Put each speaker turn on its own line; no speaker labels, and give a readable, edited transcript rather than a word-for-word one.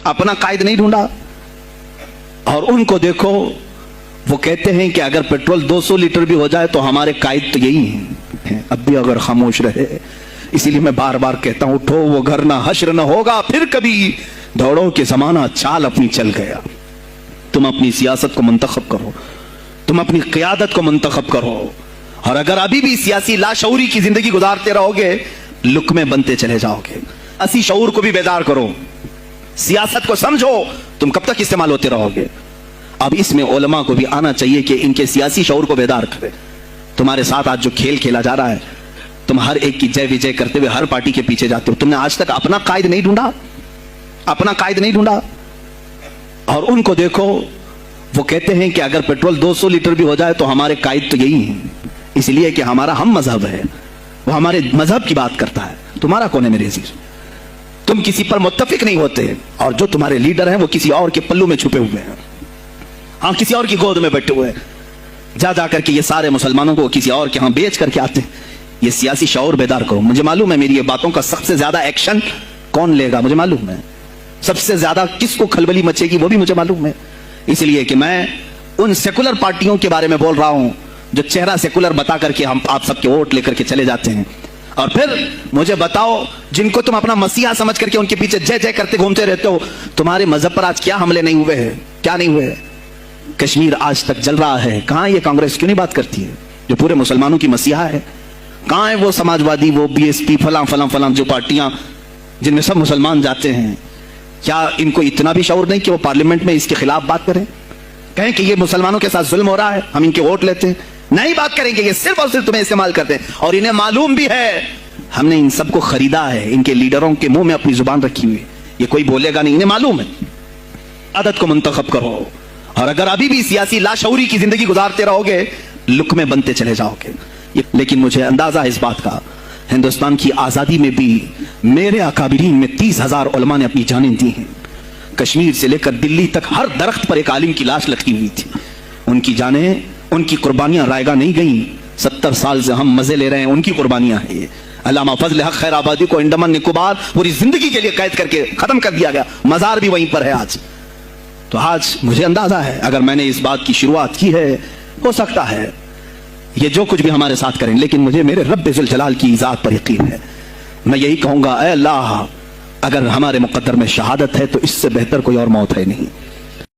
अपना कायद नहीं ढूंढा। और उनको देखो, वो कहते हैं कि अगर पेट्रोल 200 लीटर भी हो जाए तो हमारे कायद तो यही हैं, अब भी अगर खामोश रहे। इसीलिए मैं बार बार कहता हूं, उठो वो घर ना हश्र ना होगा फिर कभी, दौड़ो के जमाना चाल अपनी चल गया। तुम अपनी सियासत को मुंतखब करो, तुम अपनी क़ियादत को मुंतखब करो। और अगर अभी भी सियासी लाशऊरी की जिंदगी गुजारते रहोगे, लुकमे बनते चले जाओगे। असी शऊर को भी बेदार करो, सियासत को समझो, तुम कब तक इस्तेमाल होते रहोगे। अब इसमें उलमा को भी आना चाहिए कि इनके सियासी शऊर को बेदार करें। तुम्हारे साथ आज जो खेल खेला जा रहा है, तुम हर एक की जय विजय करते हुए हर पार्टी के पीछे जाते हो। तुमने आज तक अपना कायद नहीं ढूंढा, अपना कायद नहीं ढूंढा। और उनको देखो, वो कहते हैं कि अगर पेट्रोल 200 लीटर भी हो जाए तो हमारे कायद तो यही हैं, इसलिए कि हमारा हम मजहब है, वो हमारे मजहब की बात करता है। तुम्हारा कौन है मेरे अजीज? तुम किसी पर मुत्तफिक नहीं होते, और जो तुम्हारे लीडर हैं वो किसी और के पल्लू में छुपे हुए हैं, हाँ किसी और की गोद में बैठे हुए हैं। जा करके ये सारे मुसलमानों को किसी और के यहाँ बेच करके आते हैं। ये सियासी शऊर बेदार करो। मुझे मालूम है मेरी ये बातों का सबसे ज्यादा एक्शन कौन लेगा, मुझे मालूम है। सबसे ज्यादा किसको खलबली मचेगी वो भी मुझे मालूम है। इसलिए कि मैं उन सेकुलर पार्टियों के बारे में बोल रहा हूं जो चेहरा सेकुलर बता करके हम आप सबके वोट लेकर के चले जाते हैं, और फिर मुझे बताओ जिनको तुम अपना मसीहा समझ करके उनके पीछे जय जय करते घूमते रहते हो, तुम्हारे मजहब पर आज क्या हमले नहीं हुए हैं, क्या नहीं हुए? कश्मीर आज तक जल रहा है। कहां ये कांग्रेस क्यों नहीं बात करती है जो पूरे मुसलमानों की मसीहा है? कहां है वो समाजवादी, वो बीएसपी, फलां फलां फलां जो पार्टियां जिनमें सब मुसलमान जाते हैं? क्या इनको इतना भी शऊर नहीं कि वो पार्लियामेंट में इसके खिलाफ बात करें, कहें कि ये मुसलमानों के साथ जुल्म हो रहा है, हम इनके वोट लेते हैं? नहीं बात करेंगे, ये सिर्फ और सिर्फ तुम्हें इस्तेमाल करते हैं। और इन्हें मालूम भी है हमने इन सबको खरीदा है, इनके लीडरों के मुंह में अपनी जुबान रखी हुई है, ये कोई बोलेगा नहीं, इन्हें मालूम है। आदत को मुंतखब करो, और अगर अभी भी सियासी लाशऊरी की जिंदगी गुजारते रहोगे, लुकमे बनते चले जाओगे। लेकिन मुझे अंदाजा है इस बात का, हिंदुस्तान की आजादी में भी मेरे अकाबिरीन में 30,000 उलमा ने अपनी जानें दी हैं। कश्मीर से लेकर दिल्ली तक हर दरख्त पर एक आलिम की लाश लटकी हुई थी। उनकी जानें, उनकी कुर्बानियां रायगा नहीं गई। 70 साल से हम मजे ले रहे हैं, उनकी कुर्बानियां हैं ये। अल्लामा फजल हक खैर आबादी को अंडमान निकोबार पूरी जिंदगी के लिए कैद करके खत्म कर दिया गया, मजार भी वहीं पर है आज। तो आज मुझे अंदाजा है अगर मैंने इस बात की शुरुआत की है, हो सकता है ये जो कुछ भी हमारे साथ करें, लेकिन मुझे मेरे रब जुल जलाल की ज़ात पर यकीन है। मैं यही कहूंगा, ऐ अल्लाह, अगर हमारे मुकद्दर में शहादत है तो इससे बेहतर कोई और मौत है नहीं।